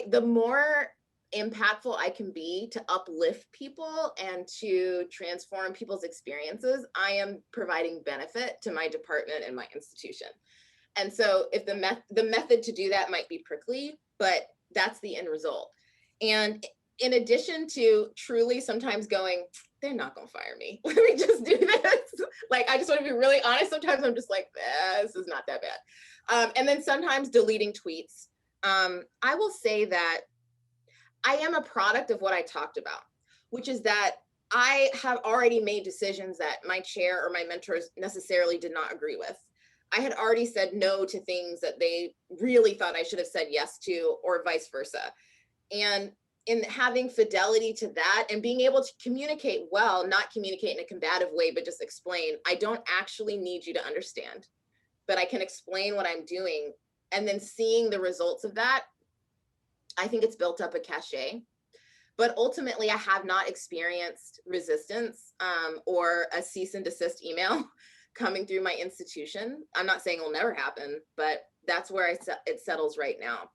the more impactful I can be to uplift people and to transform people's experiences, I am providing benefit to my department and my institution. And so if the method to do that might be prickly, but that's the end result. And in addition to truly sometimes going, they're not going to fire me. Let me just do this. Like, I just want to be really honest. Sometimes I'm just like, this is not that bad. And then sometimes deleting tweets. I will say that I am a product of what I talked about, which is that I have already made decisions that my chair or my mentors necessarily did not agree with. I had already said no to things that they really thought I should have said yes to, or vice versa. And in having fidelity to that and being able to communicate well, not communicate in a combative way, but just explain, I don't actually need you to understand, but I can explain what I'm doing. And then seeing the results of that, I think it's built up a cachet. But ultimately, I have not experienced resistance or a cease and desist email coming through my institution. I'm not saying it'll never happen, but that's where it settles right now.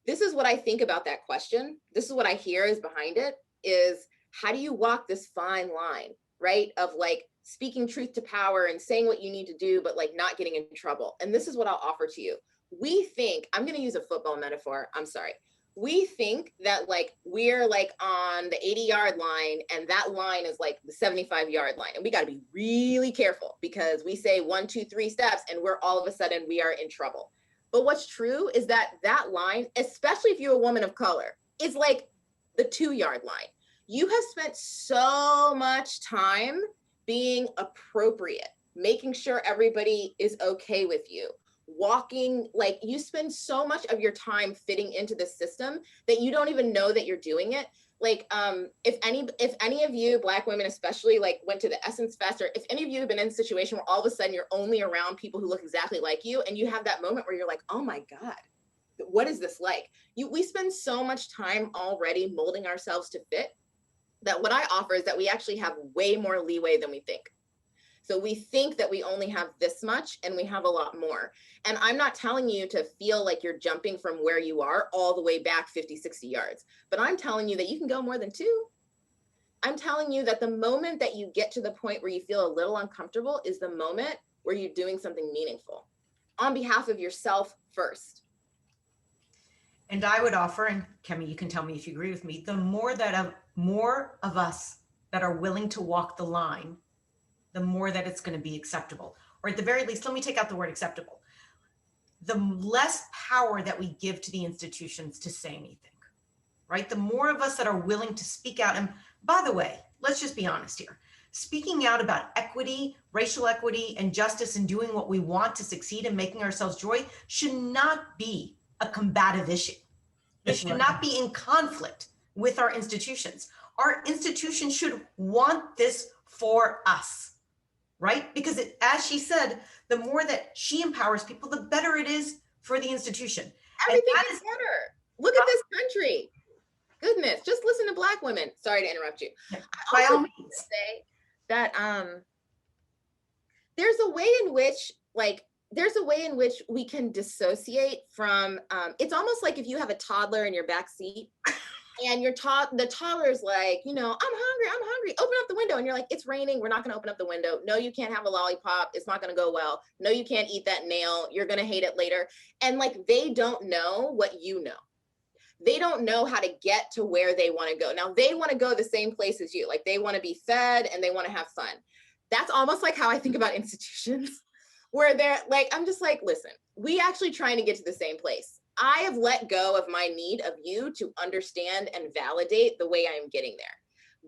This is what I think about that question. This is what I hear is behind it, is how do you walk this fine line, right? Of like speaking truth to power and saying what you need to do, but like not getting in trouble. And this is what I'll offer to you. We think, I'm going to use a football metaphor. I'm sorry. We think that like we're like on the 80-yard line and that line is like the 75-yard line. And we got to be really careful because we say 1, 2, 3 steps and we're all of a sudden we are in trouble. But what's true is that that line, especially if you're a woman of color, is like the 2-yard line. You have spent so much time being appropriate, making sure everybody is okay with you, walking, like you spend so much of your time fitting into the system that you don't even know that you're doing it. Like if any of you Black women especially like went to the Essence Fest, or if any of you have been in a situation where all of a sudden you're only around people who look exactly like you, and you have that moment where you're like, oh my God, what is this like? We spend so much time already molding ourselves to fit, that what I offer is that we actually have way more leeway than we think. So we think that we only have this much, and we have a lot more. And I'm not telling you to feel like you're jumping from where you are all the way back 50, 60 yards, but I'm telling you that you can go more than 2. I'm telling you that the moment that you get to the point where you feel a little uncomfortable is the moment where you're doing something meaningful on behalf of yourself first. And I would offer, and Kemi, you can tell me if you agree with me, the more of us that are willing to walk the line, the more that it's going to be acceptable. Or at the very least, let me take out the word acceptable. The less power that we give to the institutions to say anything, right? The more of us that are willing to speak out. And by the way, let's just be honest here. Speaking out about equity, racial equity, and justice, and doing what we want to succeed and making ourselves joy should not be a combative issue. It should not be in conflict with our institutions. Our institutions should want this for us, right? Because as she said, the more that she empowers people, the better it is for the institution. Everything is better. Look at this country. Goodness, just listen to Black women. Sorry to interrupt you. By all means. Say that there's a way in which we can dissociate from it's almost like if you have a toddler in your back seat and the toddler's like, I'm hungry, open up the window, and you're like, it's raining, we're not going to open up the window. No, you can't have a lollipop, it's not going to go well. No, you can't eat that nail, you're going to hate it later. And like, they don't know what you know. They don't know how to get to where they want to go. Now they want to go the same place as you. Like, they want to be fed and they want to have fun. That's almost like how I think about institutions, where they're like, I'm just like, listen, we actually trying to get to the same place. I have let go of my need of you to understand and validate the way I am getting there.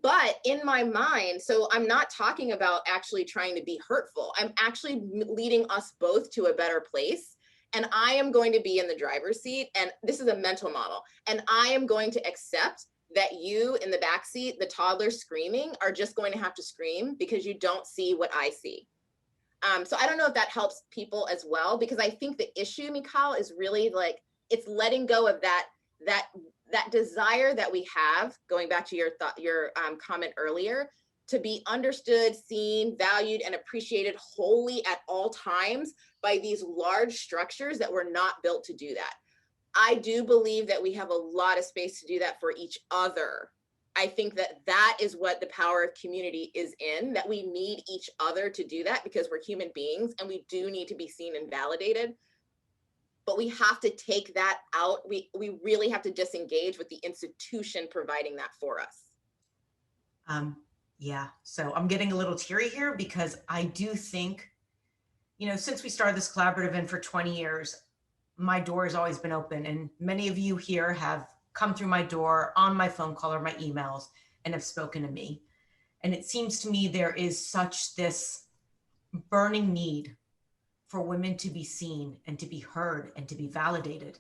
But in my mind, so I'm not talking about actually trying to be hurtful. I'm actually leading us both to a better place. And I am going to be in the driver's seat. And this is a mental model. And I am going to accept that you in the back seat, the toddler screaming, are just going to have to scream because you don't see what I see. So I don't know if that helps people as well, because I think the issue, Mikal, is really like, it's letting go of that desire that we have, going back to your comment earlier, to be understood, seen, valued, and appreciated wholly at all times by these large structures that were not built to do that. I do believe that we have a lot of space to do that for each other. I think that is what the power of community is in, that we need each other to do that because we're human beings and we do need to be seen and validated. But we have to take that out. We really have to disengage with the institution providing that for us. Yeah, so I'm getting a little teary here because I do think, since we started this collaborative and for 20 years, my door has always been open. And many of you here have come through my door on my phone call or my emails and have spoken to me. And it seems to me there is such this burning need for women to be seen and to be heard and to be validated.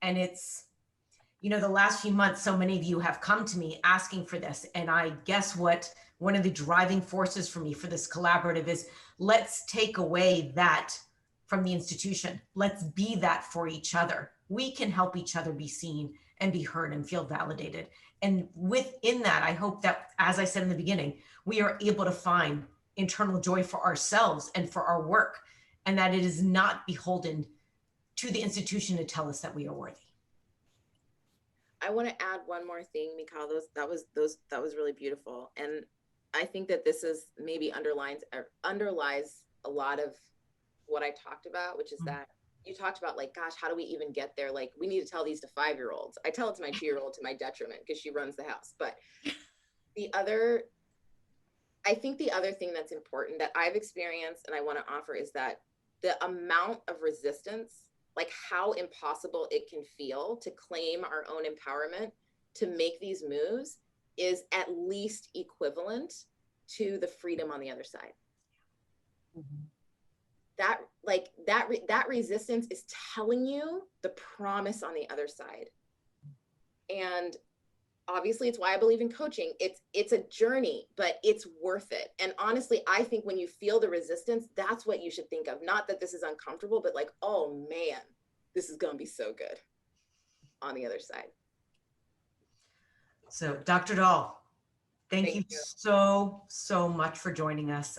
And it's, the last few months, so many of you have come to me asking for this. And I guess what one of the driving forces for me for this collaborative is, let's take away that from the institution. Let's be that for each other. We can help each other be seen and be heard and feel validated. And within that, I hope that, as I said in the beginning, we are able to find internal joy for ourselves and for our work, and that it is not beholden to the institution to tell us that we are worthy. I want to add one more thing, Mikal. That was really beautiful. And I think that this is maybe underlies a lot of what I talked about, which is that you talked about, like, gosh, how do we even get there? Like, we need to tell these to 5-year-olds. I tell it to my 2-year-old to my detriment because she runs the house. But I think the other thing that's important that I've experienced and I want to offer is that the amount of resistance like how impossible it can feel to claim our own empowerment, to make these moves, is at least equivalent to the freedom on the other side. Mhm. That resistance is telling you the promise on the other side. And obviously it's why I believe in coaching. It's a journey, but it's worth it. And honestly, I think when you feel the resistance, that's what you should think of. Not that this is uncomfortable, but like, oh man, this is gonna be so good on the other side. So Dr. Doll, thank Thank you you. so much for joining us.